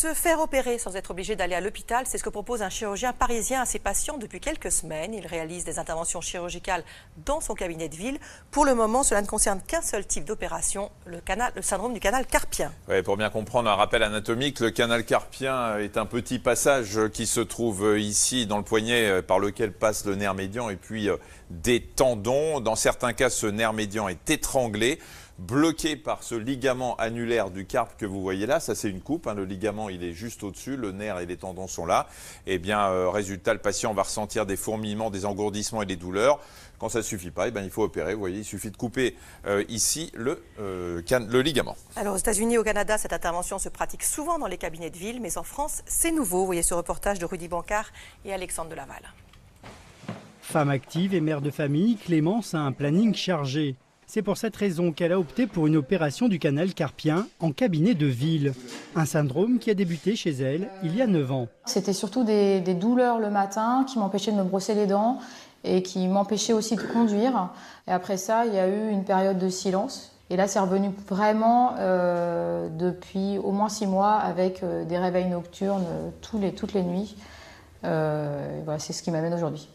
Se faire opérer sans être obligé d'aller à l'hôpital, c'est ce que propose un chirurgien parisien à ses patients depuis quelques semaines. Il réalise des interventions chirurgicales dans son cabinet de ville. Pour le moment, cela ne concerne qu'un seul type d'opération, le syndrome du canal carpien. Ouais, pour bien comprendre, un rappel anatomique, le canal carpien est un petit passage qui se trouve ici dans le poignet par lequel passe le nerf médian et puis des tendons. Dans certains cas, ce nerf médian est étranglé, bloqué par ce ligament annulaire du carpe que vous voyez là. Ça, c'est une coupe, hein. Le ligament, il est juste au-dessus, le nerf et les tendons sont là. Et bien, résultat, le patient va ressentir des fourmillements, des engourdissements et des douleurs. Quand ça ne suffit pas, il faut opérer. Vous voyez, il suffit de couper ici le ligament. Alors, aux États-Unis et au Canada, cette intervention se pratique souvent dans les cabinets de ville, mais en France, c'est nouveau. Vous voyez ce reportage de Rudy Bancard et Alexandre Delaval. Femme active et mère de famille, Clémence a un planning chargé. C'est pour cette raison qu'elle a opté pour une opération du canal carpien en cabinet de ville. Un syndrome qui a débuté chez elle il y a 9 ans. C'était surtout des douleurs le matin qui m'empêchaient de me brosser les dents et qui m'empêchaient aussi de conduire. Et après ça, il y a eu une période de silence. Et là, c'est revenu vraiment depuis au moins 6 mois avec des réveils nocturnes toutes les nuits. Voilà, c'est ce qui m'amène aujourd'hui.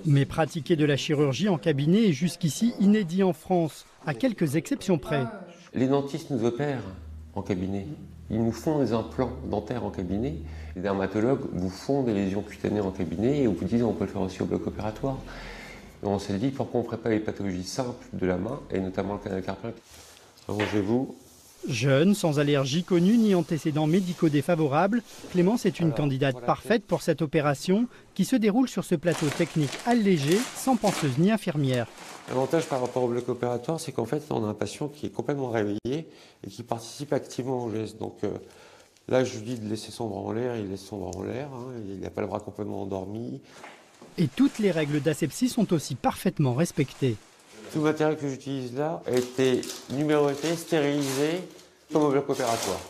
Mais pratiquer de la chirurgie en cabinet est jusqu'ici inédit en France, à quelques exceptions près. Les dentistes nous opèrent en cabinet. Ils nous font des implants dentaires en cabinet. Les dermatologues vous font des lésions cutanées en cabinet et vous disent on peut le faire aussi au bloc opératoire. Et on s'est dit pourquoi on ne ferait pas les pathologies simples de la main et notamment le canal carpien. Allongez-vous. Jeune, sans allergie connue ni antécédents médicaux défavorables, Clémence est une candidate parfaite pour cette opération qui se déroule sur ce plateau technique allégé, sans penseuse ni infirmière. L'avantage par rapport au bloc opératoire, c'est qu'en fait, on a un patient qui est complètement réveillé et qui participe activement au geste. Donc là, je lui dis de laisser son bras en l'air, il laisse son bras en l'air, hein, il n'a pas le bras complètement endormi. Et toutes les règles d'asepsie sont aussi parfaitement respectées. Tout le matériel que j'utilise là a été numéroté, stérilisé, comme au bloc opératoire.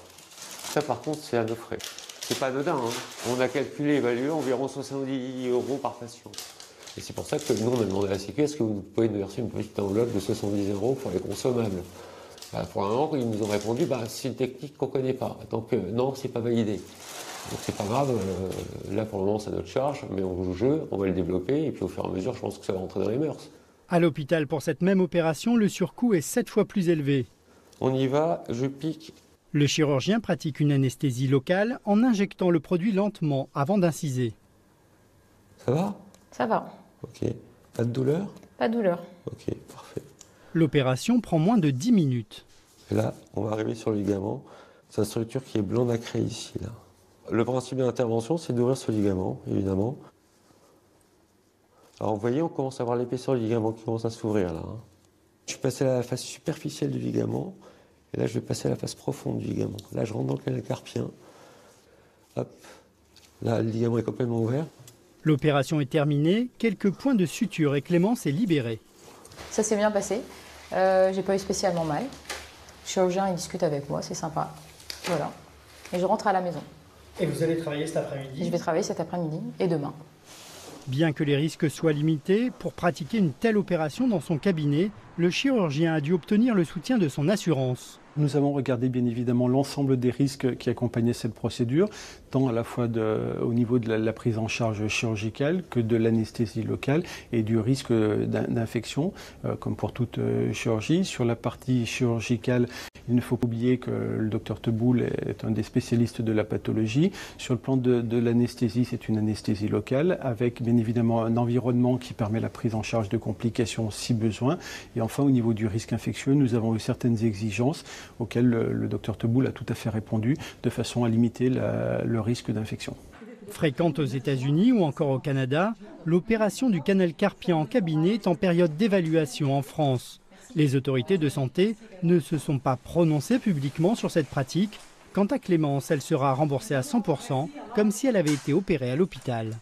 Ça, par contre, c'est à nos frais. C'est pas anodin, hein. On a calculé, évalué environ 70 € par patient. Et c'est pour ça que nous, on a demandé à la Sécu, est-ce que vous pouvez nous verser une petite enveloppe de 70 € pour les consommables? Pour un moment, ils nous ont répondu, c'est une technique qu'on ne connaît pas. Donc non, c'est pas validé. Donc c'est pas grave, là pour le moment, c'est à notre charge, mais on joue le jeu, on va le développer, et puis au fur et à mesure, je pense que ça va rentrer dans les mœurs. À l'hôpital, pour cette même opération, le surcoût est 7 fois plus élevé. On y va, je pique. Le chirurgien pratique une anesthésie locale en injectant le produit lentement avant d'inciser. Ça va? Ça va. Ok. Pas de douleur? Pas de douleur. Ok, parfait. L'opération prend moins de 10 minutes. Et là, on va arriver sur le ligament. C'est la structure qui est blanc nacré ici. Là. Le principe de l'intervention, c'est d'ouvrir ce ligament, évidemment. Alors vous voyez, on commence à voir l'épaisseur du ligament qui commence à s'ouvrir là. Je suis passé à la face superficielle du ligament, et là je vais passer à la face profonde du ligament. Là je rentre dans le canal carpien. Hop, là le ligament est complètement ouvert. L'opération est terminée, quelques points de suture et Clémence est libérée. Ça s'est bien passé, j'ai pas eu spécialement mal. Le chirurgien il discute avec moi, c'est sympa. Voilà, et je rentre à la maison. Et vous allez travailler cet après-midi? Je vais travailler cet après-midi et demain. Bien que les risques soient limités, pour pratiquer une telle opération dans son cabinet, le chirurgien a dû obtenir le soutien de son assurance. Nous avons regardé bien évidemment l'ensemble des risques qui accompagnaient cette procédure, tant à la fois au niveau de la prise en charge chirurgicale que de l'anesthésie locale et du risque d'infection, comme pour toute chirurgie. Sur la partie chirurgicale, il ne faut pas oublier que le docteur Teboul est un des spécialistes de la pathologie. Sur le plan de l'anesthésie, c'est une anesthésie locale avec bien évidemment un environnement qui permet la prise en charge de complications si besoin. Et enfin, au niveau du risque infectieux, nous avons eu certaines exigences auxquelles le docteur Teboul a tout à fait répondu de façon à limiter le risque d'infection. Fréquente aux États-Unis ou encore au Canada, l'opération du canal carpien en cabinet est en période d'évaluation en France. Les autorités de santé ne se sont pas prononcées publiquement sur cette pratique. Quant à Clémence, elle sera remboursée à 100%, comme si elle avait été opérée à l'hôpital.